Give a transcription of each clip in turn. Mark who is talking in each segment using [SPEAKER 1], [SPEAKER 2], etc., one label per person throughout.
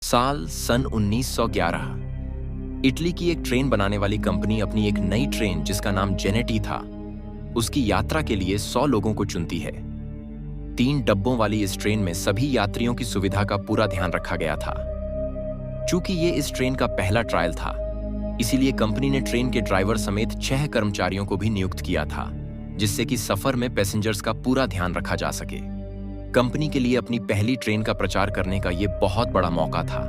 [SPEAKER 1] साल सन 1911। इटली की एक ट्रेन बनाने वाली कंपनी अपनी एक नई ट्रेन जिसका नाम जेनेटी था, उसकी यात्रा के लिए 100 लोगों को चुनती है। 3 डब्बों वाली इस ट्रेन में सभी यात्रियों की सुविधा का पूरा ध्यान रखा गया था। चूंकि ये इस ट्रेन का पहला ट्रायल था, इसीलिए कंपनी ने ट्रेन के ड्राइवर समेत 6 कर्मचारियों को भी नियुक्त किया था, जिससे कि सफर में पैसेंजर्स का पूरा ध्यान रखा जा सके। कंपनी के लिए अपनी पहली ट्रेन का प्रचार करने का ये बहुत बड़ा मौका था।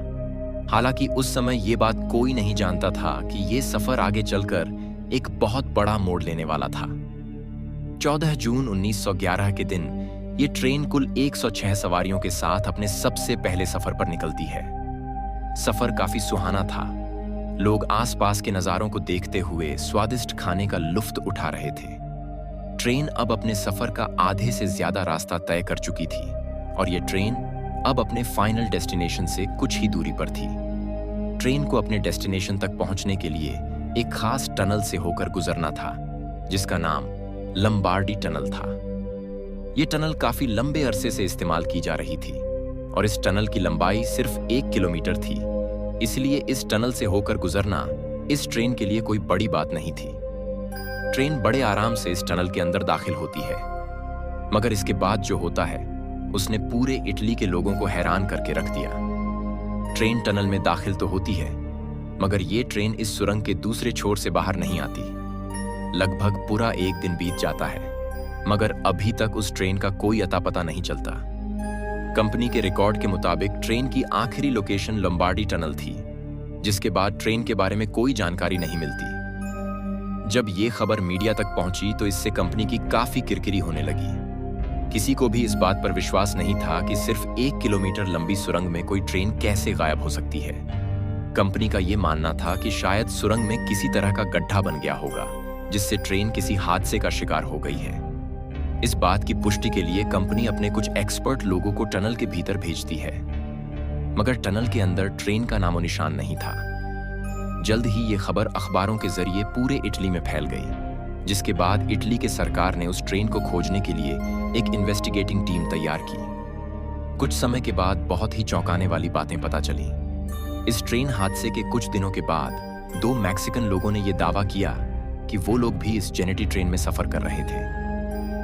[SPEAKER 1] हालांकि उस समय ये बात कोई नहीं जानता था कि ये सफर आगे चलकर एक बहुत बड़ा मोड़ लेने वाला था। 14 जून 1911 के दिन ये ट्रेन कुल 106 सवारियों के साथ अपने सबसे पहले सफर पर निकलती है। सफर काफी सुहाना था। लोग आसपास के नजारों को देखते हुए स्वादिष्ट खाने का लुत्फ उठा रहे थे। ट्रेन अब अपने सफर का आधे से ज्यादा रास्ता तय कर चुकी थी और ये ट्रेन अब अपने फाइनल डेस्टिनेशन से कुछ ही दूरी पर थी। ट्रेन को अपने डेस्टिनेशन तक पहुंचने के लिए एक खास टनल से होकर गुजरना था, जिसका नाम लंबार्डी टनल था। यह टनल काफी लंबे अरसे से इस्तेमाल की जा रही थी और इस टनल की लंबाई सिर्फ 1 किलोमीटर थी, इसलिए इस टनल से होकर गुजरना इस ट्रेन के लिए कोई बड़ी बात नहीं थी। ट्रेन बड़े आराम से इस टनल के अंदर दाखिल होती है, मगर इसके बाद जो होता है उसने पूरे इटली के लोगों को हैरान करके रख दिया। ट्रेन टनल में दाखिल तो होती है, मगर ये ट्रेन इस सुरंग के दूसरे छोर से बाहर नहीं आती। लगभग पूरा 1 दिन बीत जाता है, मगर अभी तक उस ट्रेन का कोई अता पता नहीं चलता। कंपनी के रिकॉर्ड के मुताबिक ट्रेन की आखिरी लोकेशन लंबार्डी टनल थी, जिसके बाद ट्रेन के बारे में कोई जानकारी नहीं मिलती। जब ये खबर मीडिया तक पहुंची तो इससे कंपनी की काफी किरकिरी होने लगी। किसी को भी इस बात पर विश्वास नहीं था कि सिर्फ 1 किलोमीटर लंबी सुरंग में कोई ट्रेन कैसे गायब हो सकती है। कंपनी का यह मानना था कि शायद सुरंग में किसी तरह का गड्ढा बन गया होगा, जिससे ट्रेन किसी हादसे का शिकार हो गई है। इस बात की पुष्टि के लिए कंपनी अपने कुछ एक्सपर्ट लोगों को टनल के भीतर भेजती है, मगर टनल के अंदर ट्रेन का नामो निशान नहीं था। जल्द ही ये खबर अखबारों के जरिए पूरे इटली में फैल गई, जिसके बाद इटली के सरकार ने उस ट्रेन को खोजने के लिए एक इन्वेस्टिगेटिंग टीम तैयार की। कुछ समय के बाद बहुत ही चौंकाने वाली बातें पता चली। इस ट्रेन हादसे के कुछ दिनों के बाद 2 मैक्सिकन लोगों ने यह दावा किया कि वो लोग भी इस जेनेटी ट्रेन में सफर कर रहे थे।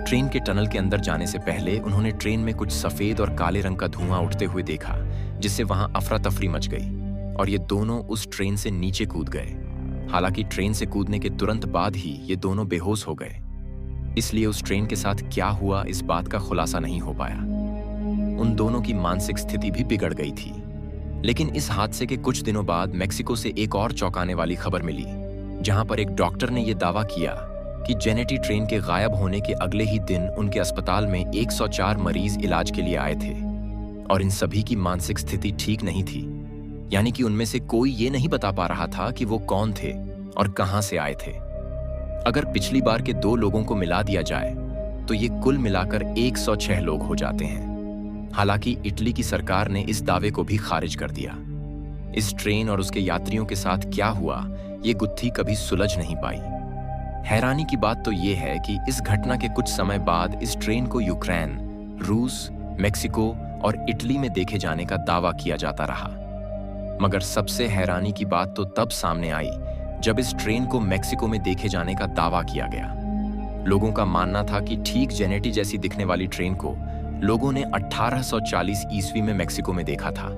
[SPEAKER 1] ट्रेन के टनल के अंदर जाने से पहले उन्होंने ट्रेन में कुछ सफेद और काले रंग का धुआं उठते हुए देखा, जिससे वहां अफरा तफरी मच गई और ये दोनों उस ट्रेन से नीचे कूद गए। हालांकि ट्रेन से कूदने के तुरंत बाद ही ये दोनों बेहोश हो गए, इसलिए उस ट्रेन के साथ क्या हुआ इस बात का खुलासा नहीं हो पाया। उन दोनों की मानसिक स्थिति भी बिगड़ गई थी। लेकिन इस हादसे के कुछ दिनों बाद मेक्सिको से एक और चौंकाने वाली खबर मिली, जहां पर एक डॉक्टर ने यह दावा किया कि जेनेटी ट्रेन के गायब होने के अगले ही दिन उनके अस्पताल में 104 मरीज इलाज के लिए आए थे और इन सभी की मानसिक स्थिति ठीक नहीं थी। यानी कि उनमें से कोई ये नहीं बता पा रहा था कि वो कौन थे और कहां से आए थे। अगर पिछली बार के 2 लोगों को मिला दिया जाए तो ये कुल मिलाकर 106 लोग हो जाते हैं। हालांकि इटली की सरकार ने इस दावे को भी खारिज कर दिया। इस ट्रेन और उसके यात्रियों के साथ क्या हुआ, ये गुत्थी कभी सुलझ नहीं पाई। हैरानी की बात तो ये है कि इस घटना के कुछ समय बाद इस ट्रेन को यूक्रेन, रूस, मेक्सिको और इटली में देखे जाने का दावा किया जाता रहा। मगर सबसे हैरानी की बात तो तब सामने आई जब इस ट्रेन को मेक्सिको में देखे जाने का दावा किया गया। लोगों का मानना था कि ठीक जेनेटी जैसी दिखने वाली ट्रेन को लोगों ने 1840 ईस्वी में मेक्सिको में देखा था,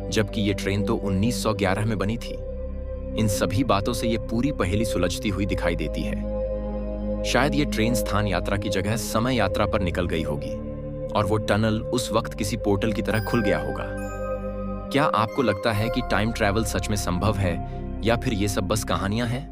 [SPEAKER 1] जबकि ये ट्रेन तो 1911 में बनी थी। इन सभी बातों से ये पूरी पहेली सुलझती हुई दिखाई देती है। शायद ये ट्रेन स्थान यात्रा की जगह समय यात्रा पर निकल गई होगी और वो टनल उस वक्त किसी पोर्टल की तरह खुल गया होगा। क्या आपको लगता है कि टाइम ट्रैवल सच में संभव है या फिर ये सब बस कहानियां हैं?